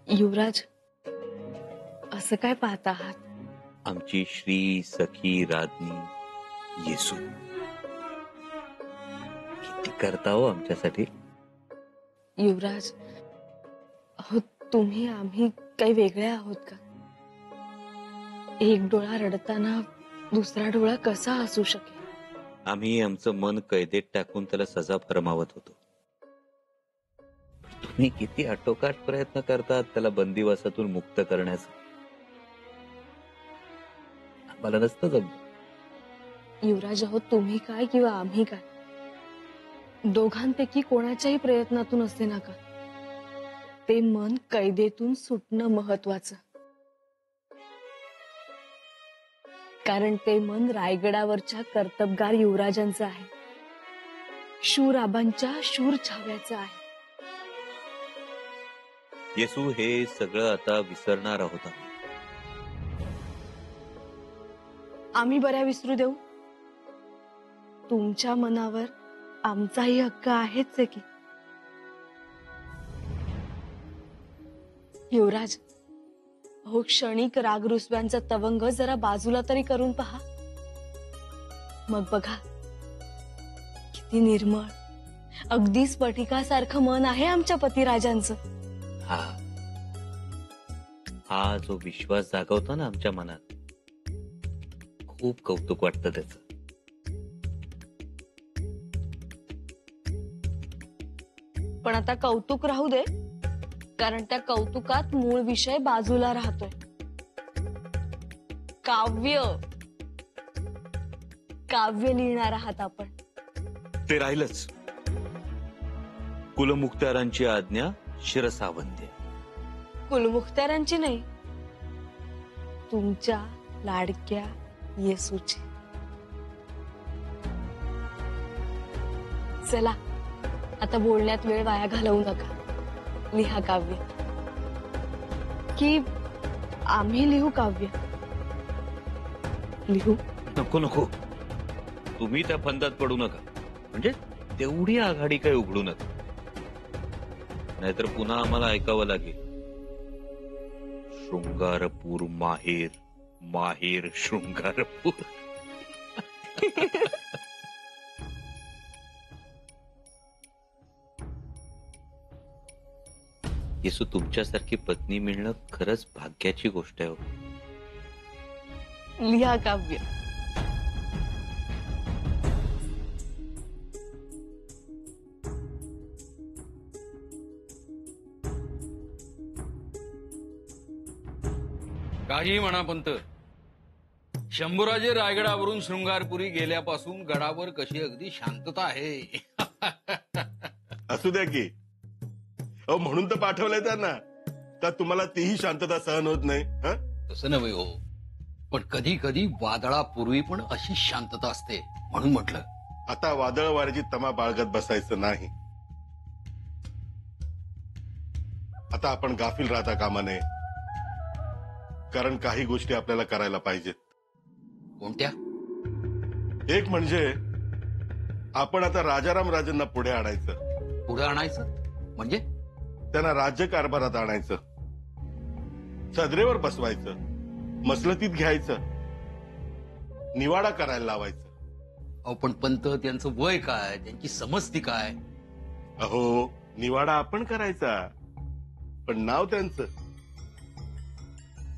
युवराज, असं काय पाहत आहात? आमची श्री सखी राज्ञी येसू किती करता हो आमच्यासाठी. युवराज, अहो तुम्ही आम्ही काही वेगळे आहोत का? एक डोळा रडताना दुसरा डोळा कसा असू शकेल? आम्ही आमचं मन कैदेत टाकून त्याला सजा फरमावत होतो. तुम्ही किती आटोकाट प्रयत्न करतात त्याला बंदिवासातून मुक्त करण्याचा. आम्हाला नसतं जमत. युवराज, अहो तुम्ही काय किंवा आम्ही काय, दोघांपैकी कोणाच्याही प्रयत्नातून असे नका, ते मन कैदेतून सुटणं महत्वाचं. कारण ते मन रायगडावरच्या कर्तबगार युवराजांचं आहे, शूर आबांच्या शूर छाव्याचं आहे. येसू, हे सगळं आता विसरणार आहोत आम्ही. आम्ही बऱ्या विसरू देऊ? तुमच्या मनावर आमचाही हक्क आहेच आहे की. युवराज, हो क्षणिक राग रुसव्यांचा तवंग जरा बाजूला तरी करून पहा. मग बघा किती निर्मळ, अगदी स्फटिकासारखं मन आहे आमच्या पतिराजांचं. हा हा जो विश्वास जागवतो ना आमच्या मनात, खूप कौतुक वाटतं त्याचं. पण आता कौतुक राहू दे, कारण त्या कौतुकात मूळ विषय बाजूला राहतोय. काव्य काव्य लिहिणार आहात आपण. ते राहिलंच. कुलमुक्तारांची आज्ञा शिरसावंद्य. कुलमुखत्यारांची नाही, तुमच्या लाडक्या येसूची. चला, आता बोलण्यात वेळ वाया घालवू नका. लिहा काव्य. की आम्ही लिहू काव्य? लिहू? नको नको, तुम्ही त्या फंदात पडू नका. म्हणजे तेवढी आघाडी काही उघडू नका, नाहीतर पुन्हा आम्हाला ऐकावं लागेल. शृंगारपूर माहेर, माहेर शृंगारपूर. येसू, तुमच्यासारखी पत्नी मिळणं खरंच भाग्याची गोष्ट आहे हो. लिहा काव्य. काही म्हणा पंत, शंभूराजे रायगडावरून शृंगारपुरी गेल्यापासून गडावर कशी अगदी शांतता आहे. असू द्या की. अहो, म्हणून तर पाठवलंय त्यांना, का तुम्हाला तीही शांतता सहन होत नाही? तसं नव्हे हो, पण कधी कधी वादळापूर्वी पण अशी शांतता असते, म्हणून म्हटलं. आता वादळ वाऱ्याची तमा बाळगत बसायचं नाही. आता आपण गाफील राहता कामा नये, कारण काही गोष्टी आपल्याला करायला पाहिजेत. कोणत्या? एक म्हणजे आपण आता राजाराम राजांना पुढे आणायचं. पुढे आणायचं म्हणजे? त्यांना राज्यकारभारात आणायचं, सदरेवर बसवायचं, मसलतीत घ्यायचं, निवाडा करायला लावायचं. अहो पण पंत, त्यांचं वय काय, त्यांची समजती काय? अहो, निवाडा आपण करायचा, पण नाव त्यांचं.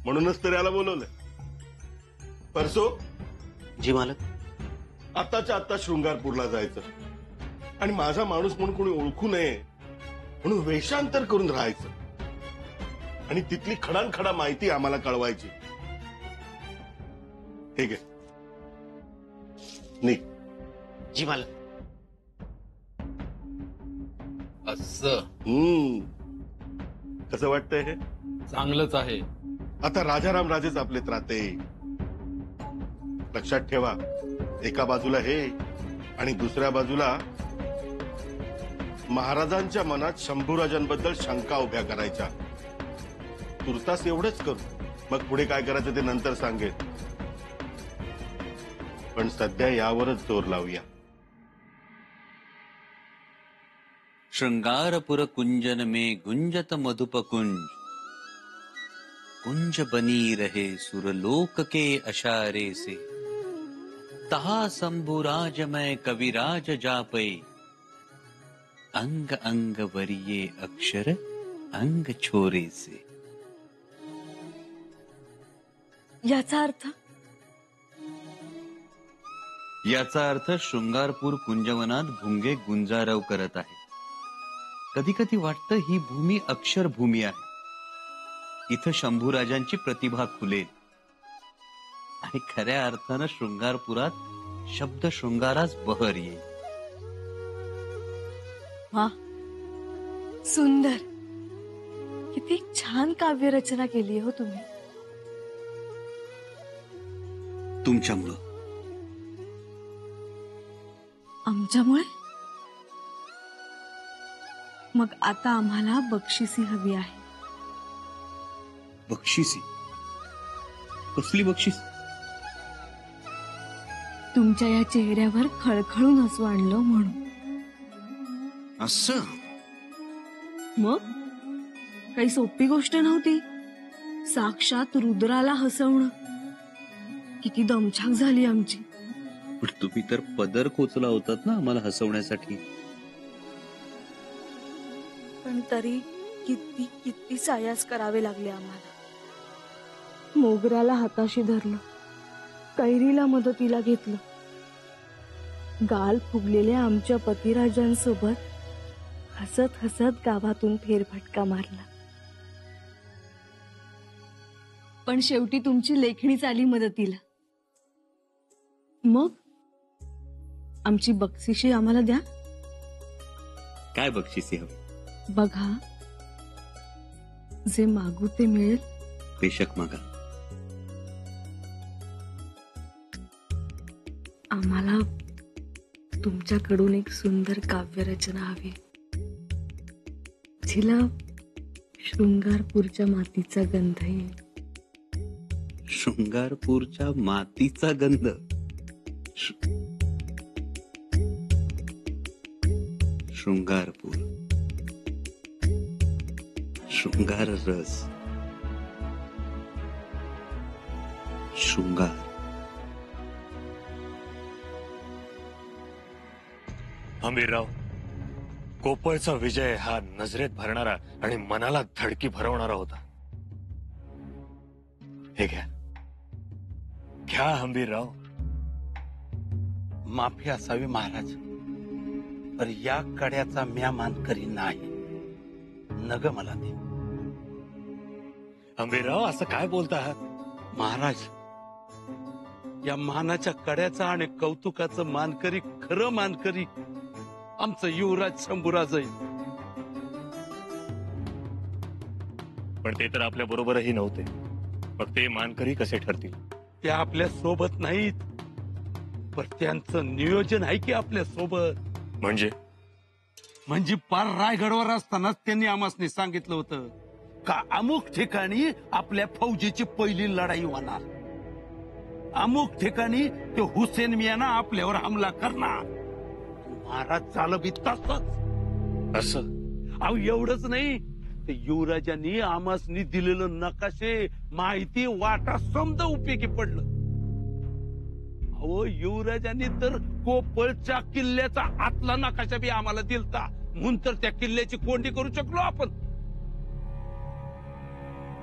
म्हणूनच तर याला बोलवलंय. परसो जी मालक. आताच्या आता शृंगारपूरला जायचं आणि माझा माणूस म्हणून कोणी ओळखू नये म्हणून वेषांतर करून राहायचं आणि तिथली खडानखडा माहिती आम्हाला कळवायची. हे घे, निघ. जी मालक. असं? कसं वाटतंय हे? चांगलंच आहे. आता राजाराम राजेच आपले त्राते. लक्षात ठेवा, एका बाजूला हे आणि दुसऱ्या बाजूला महाराजांच्या मनात शंभूराजांबद्दल शंका उभ्या करायच्या. तुर्तास एवढंच करू, मग पुढे काय करायचं ते नंतर सांगेन. पण सध्या यावरच जोर लावूया. श्रृंगारपुर कुंजन में गुंजत मधुप कुंज, कुंज बनी रहे सुरलोक के अशारे से, तहा शंभुराज मैं कविराज जापै, अंग अंग वरिये अक्षर अंग छोरे से. याचा अर्थ शृंगारपूर कुंजवनात भुंगे गुंजारव करत आहे. कधी कधी वाटतं ही भूमी अक्षरभूमी आहे. इथं शंभूराजांची प्रतिभा खुलेल आणि खऱ्या अर्थानं शृंगारपुरात शब्द शृंगाराच बहर येईल. वा, सुंदर. किती छान काव्यरचना केली हो तुम्ही. तुमच्यामुळं. आमच्यामुळे? मग आता आम्हाला बक्षिसी हवी आहे. बक्षिसी? कसली बक्षीस? तुमच्या या चेहऱ्यावर खळखळून हसू आणलं म्हणून. असं? मग काही सोपी गोष्ट नव्हती. साक्षात रुद्राला हसवणं. किती दमछाक झाली आमची. पण तुम्ही तर पदर खोचला होतात ना आम्हाला हसवण्यासाठी. पण तरी किती किती सायास करावे लागले आम्हाला. मोगऱ्याला हाताशी धरलं, कैरीला मदतीला घेतलं, गाल फुगलेल्या आमच्या पतिराजांसोबत हसत हसत गावातून फेरफटका मारला. पण शेवटी तुमची लेखणीच आली मदतीला. मग आमची बक्षिशी आम्हाला द्या. काय बक्षिसी हवी? बघा, जे मागू ते मिळेल. बेशक मागा. आम्हाला तुमच्याकडून एक सुंदर काव्यरचना हवी, जिला शृंगारपूरच्या मातीचा गंध येईल. शृंगारपूरच्या मातीचा गंध? शृंगारपूर, शृंगार रस, शृंगार. हंबीरराव, कोपळचा विजय हा नजरेत भरणारा आणि मनाला धडकी भरवणारा होता. हे घ्या, घ्या हंबीरराव. माफी असावी महाराज, पर या कड्याचा म्या मानकरी नाही. नग मला दे. हंबीरराव, असं काय बोलता आहात? महाराज, या मानाच्या कड्याचा आणि कौतुकाचं मानकरी, खरं मानकरी आमचं युवराज शंभूराज आहे. पण ते तर आपल्या बरोबरही नव्हते. मग ते मानकरी कसे ठरतील? ते आपल्या सोबत नाहीत, पण त्यांचं नियोजन आहे की आपल्या सोबत. म्हणजे पार रायगडवर असतानाच त्यांनी आम्हाला सांगितलं होतं का अमुक ठिकाणी आपल्या फौजीची पहिली लढाई होणार, अमुक ठिकाणी ते हुसेन मियाना आपल्यावर हमला करणार. महाराज झालं बी तसंच. असं? अहो, एवढंच नाही, ते युवराजांनी आमासनी दिलेलं नकाशे, माहिती, वाटा समजा उपयोगी पडलं. अहो, युवराजांनी तर कोपळच्या किल्ल्याचा आतला नकाशा बी आम्हाला दिलता, म्हणून तर त्या किल्ल्याची कोंडी करू शकलो आपण.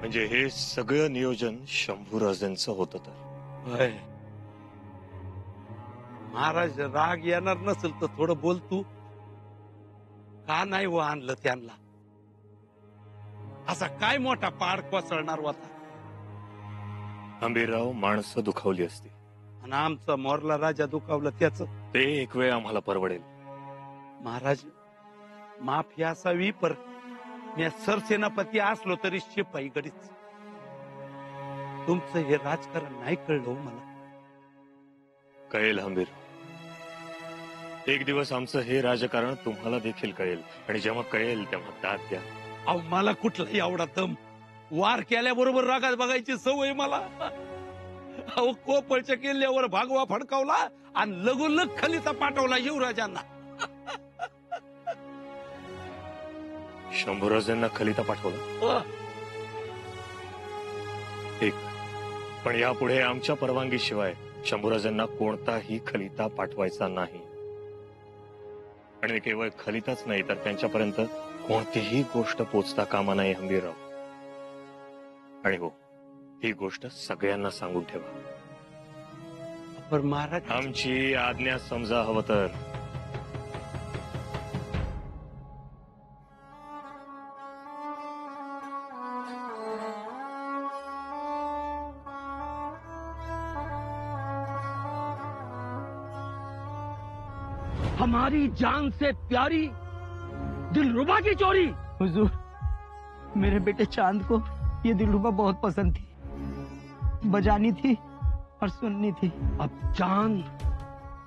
म्हणजे हे सगळं नियोजन शंभूराजांचं होतं तर? होय. महाराज, राग येणार नसेल तर थोडं बोल तू. का नाही व आणलं त्यांना? असा काय मोठा पाड कोसळणार होता? हंबीरराव, माणसं दुखावली असती आणि आमचा मोरला राजा दुखावला त्याच. ते एक वेळ आम्हाला परवडेल. महाराज, माफी असावी, पर मी सरसेनापती असलो तरी शिपाई गडीच. तुमचं हे राजकारण नाही कळलं मला. कळेल हंबीर. एक दिवस आमचं हे राजकारण तुम्हाला देखील कळेल, आणि जेव्हा कळेल तेव्हा दाद द्या. अहो, मला कुठलाही एवढा दम वार केल्याबरोबर रागात बघायची सवय मला. अहो, कोपळच्या किल्ल्यावर भागवा फडकावला आणि लगोलग खलिता पाठवला युवराजांना. शंभूराजांना खलिता पाठवलं? ठीक, पण यापुढे आमच्या परवानगीशिवाय शंभूराजांना कोणताही खलिता पाठवायचा नाही. आणि केवळ खलिताच नाही तर त्यांच्यापर्यंत कोणतीही गोष्ट पोचता कामा नये हंबीरराव. आणि हो, ही गोष्ट सगळ्यांना सांगून ठेवा. पर महाराज, आमची आज्ञा समजा हवं तर. हमारी जान से प्यारी दिलरुबा की चोरी. हुजूर, मेरे बेटे चांद को ये दिलरुबा बहुत पसंद थी, बजानी थी और सुननी थी. अब चांद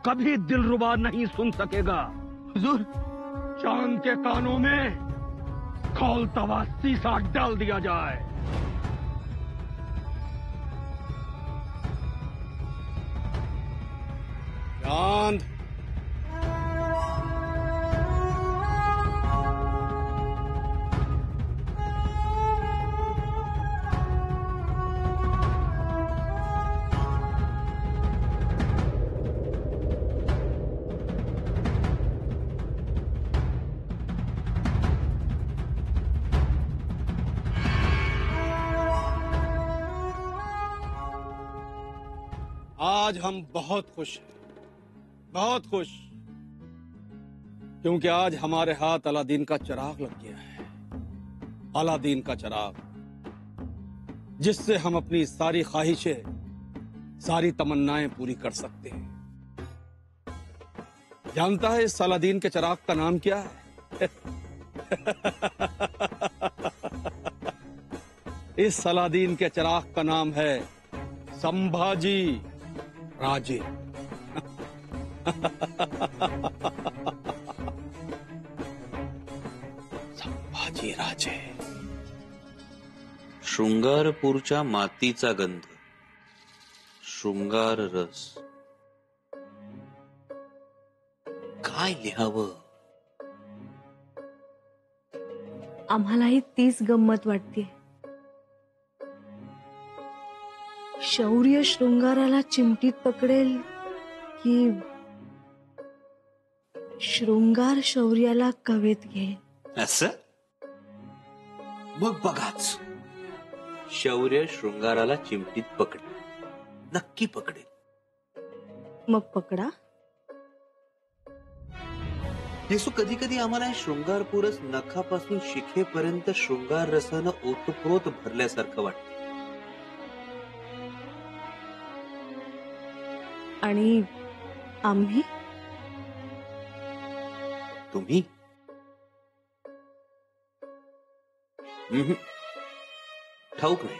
कभी दिलरुबा नहीं सुन सकेगा. हुजूर, चांद के कानों में खौलता हुआ शीशा डाल दिया जाए. चांद, आज हम बहुत खुश हैं, बहुत खुश, क्योंकि आज हमारे हाथ अलादीन का चिराग लग गया है. अलादीन का चिराग, जिससे हम अपनी सारी ख्वाहिशें, सारी तमन्नाएं पूरी कर सकते हैं. जानता है इस अलादीन के चिराग का नाम क्या है? इस अलादीन के चिराग का नाम है संभाजी राजे. संभाजी राजे. शृंगारपूरच्या मातीचा गंध, शृंगार रस. काय लिहावं? आम्हालाही तीच गंमत वाटते. शौर्य शृंगाराला चिमटीत पकडेल की शृंगार शौर्याला कवेत घेईल. असं? मग बघाच, शौर्य शृंगाराला चिमटीत पकडेल, नक्की पकडेल. मग पकडा. येसू, कधी कधी आम्हाला हे शृंगारपूरच नखापासून शिखेपर्यंत शृंगार रसानं ओतप्रोत भरल्यासारखं वाटतं. आणि आम्ही, तुम्ही? ठाऊक नाही.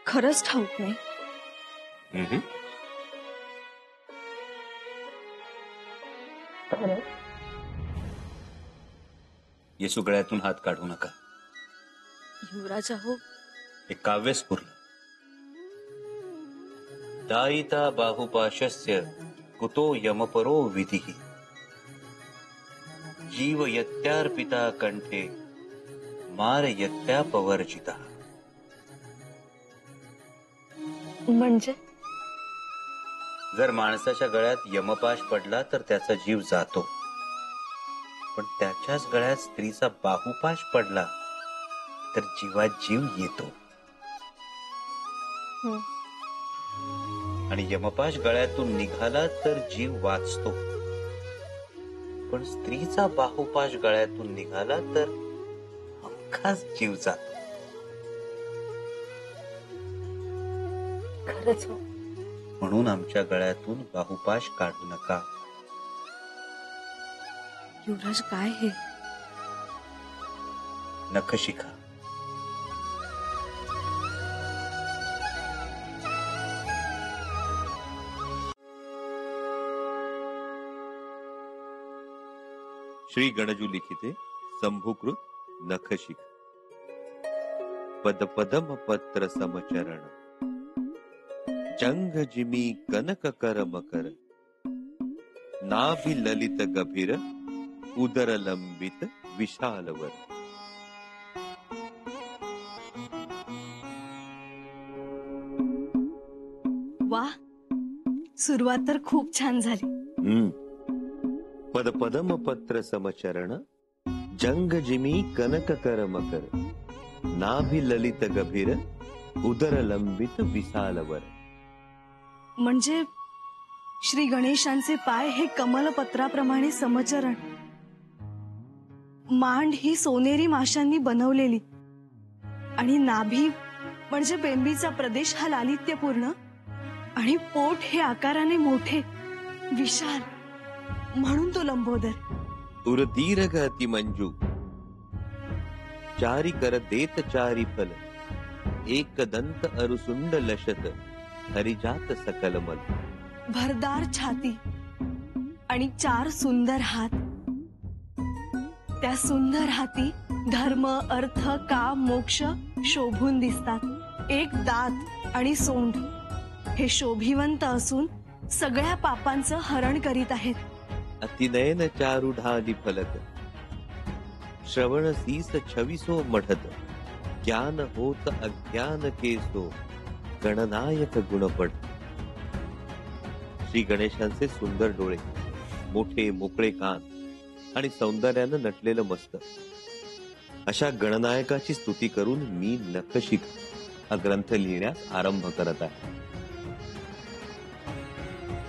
खरंच ठाऊक नाही. येसू, गळ्यातून हात काढू नका. युवराज हो, हे काव्य स्फुरलं. दायिता बाहुपाशस्य कुतो यमपरो विधिः जीव यत्यार्पिता कंठे मार यत्यापवर्जिता. म्हणजे जर माणसाच्या गळ्यात यमपाश पडला तर त्याचा जीव जातो, पण त्याच्याच गळ्यात स्त्रीचा बाहुपाश पडला तर जीवात जीव येतो. आणि यमपाश गळ्यातून निघाला तर जीव वाचतो, पण स्त्रीचा बाहुपाश गळ्यातून निघाला तर हमखास जीव जातो. खरंच हो. म्हणून आमच्या गळ्यातून बाहुपाश काढू नका. युवराज, काय हे? नखशिखा. श्री गणजू लिखिते संभुकृत नखशिख. पद पदम पत्र समचरण जंग जिमी कनक कर मकर नाभि ललित गभीर उदर लंबित विशालवर. सुरुवात तर खूप छान झाली. पद पदम पत्र समचरण जंग जिमी कनक कर मकर नाभि ललित गभीर उदर लंबित विशालवर. म्हणजे श्री गणेशांचे पाय हे कमलपत्राप्रमाणे समचरण, मांड ही सोनेरी माशांनी बनवलेली आणि नाभी म्हणजे बेंबीचा प्रदेश हा लालित्यपूर्ण आणि पोट हे आकाराने मोठे विशाल म्हणून तो लंबोदर. उर दीर्घ अति मंजू चारी कर देत चारी फल एक दंत अरुसुंड लशत हरिजात सकल मल. भरदार छाती आणि 4 सुंदर हात. त्या सुंदर हाती धर्म अर्थ काम मोक्ष शोभून दिसतात. एक दात आणि सोंड हे शोभिवंत असून सगळ्या पापांचं हरण करीत आहेत. अतिनयन चारु ढाली फलक श्रवण सीस छविसो मठत ज्ञान होत अज्ञान केसो गणनायक गुणपट. श्री गणेशांचे सुंदर डोळे, मोठे मोकळे कान आणि सौंदर्यानं नटलेलं मस्तक, अशा गणनायकाची स्तुती करून मी नखशिख हा ग्रंथ लिहिण्यास आरंभ करत आहे.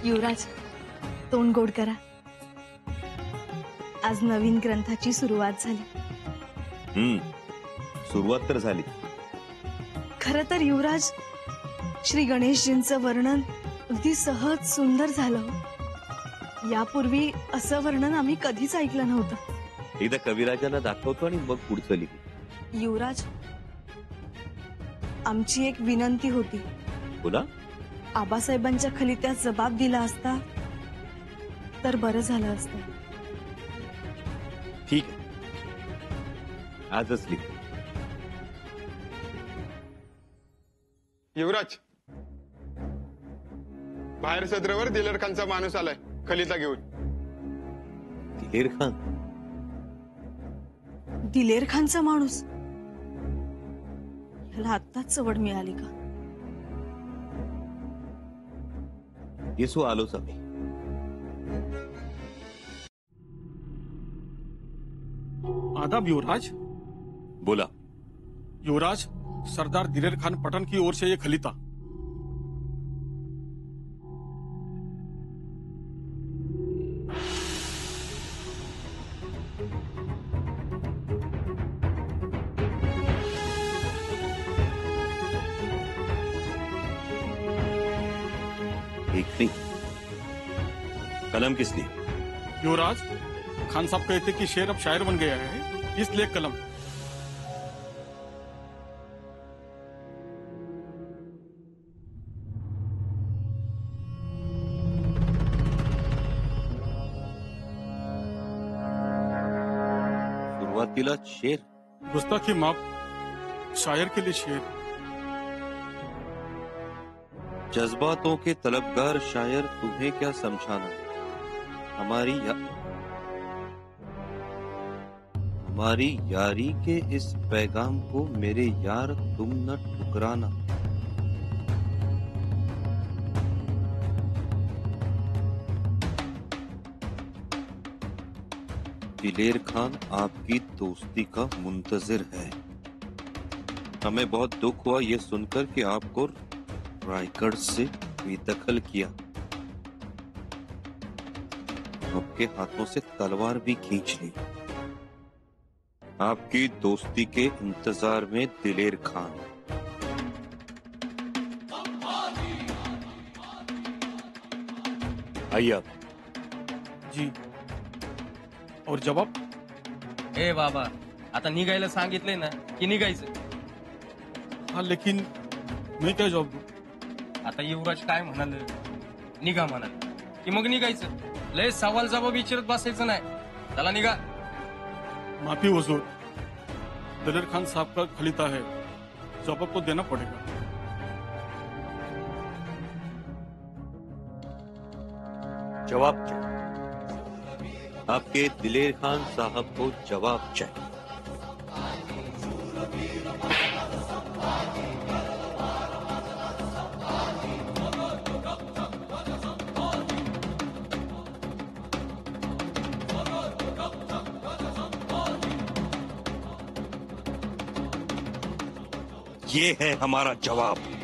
युवराज, तोंड गोड करा. आज नवीन ग्रंथाची सुरुवात झाली. सुरुवात तर झाली. खरं तर युवराज, श्री गणेशजींचं वर्णन अगदी सहज सुंदर झालं. यापूर्वी असं वर्णन आम्ही कधीच ऐकलं नव्हतं. एकदा कविराजांना दाखवतो आणि मग पुढचं लिहू. युवराज, आमची एक विनंती होती. बोला. आबासाहेबांच्या खलित्यात जबाब दिला असता तर बरं झालं असतं. ठीक आहे, आजच लिहू. युवराज, बाहेर सदरावर दिलेर खानचा माणूस आलाय खलिता घेऊन. दिलेर खान? दिलेर खानचा माणूस? ह्याला आत्ताच सवड मिळाली का? येसू आलोच आम्ही. आदाब युवराज. बोला. युवराज, सरदार दिलेर खान पठान की ओर से ये खलीता. एक नहीं, कलम किस लिए? युवराज, खान साहब कहते कि शेर अब शायर बन गया है, इसलिए कलम. सुरुवातीला शेर. गुस्ताखी माफ, शायर के लिए शेर. जज्बातों के तलबगार शायर तुम्हें क्या समझाना, हमारी यारी के इस पैगाम को मेरे यार तुम न ठुकराना. दिलेर खान आपकी दोस्ती का मुंतजिर है. हमें बहुत दुख हुआ ये सुनकर कि आपको रायगढ़ से बेदखल किया. आपके हाथों से तलवार भी खींच ली. आपकी दोस्ती के इंतजार में दिलेर खान. आइए आप. जी. और जवाब? ए बाबा, आता निघायला सांगितलंय ना की निघायचं. हा, लेकिन मी काय जवाब देऊ? आता युवराज काय म्हणाल, निघा म्हणाल की मग निघायचं. लय सवाल जबाब विचारत बसायचं नाही. चला निघा. माफी हुजूर, दिलेर खान साहब का खलीता है, जवाब तो देना पड़ेगा. जवाब चाहिए. आपके दिलेर खान साहब को जवाब चाहिए. ये है हमारा जवाब।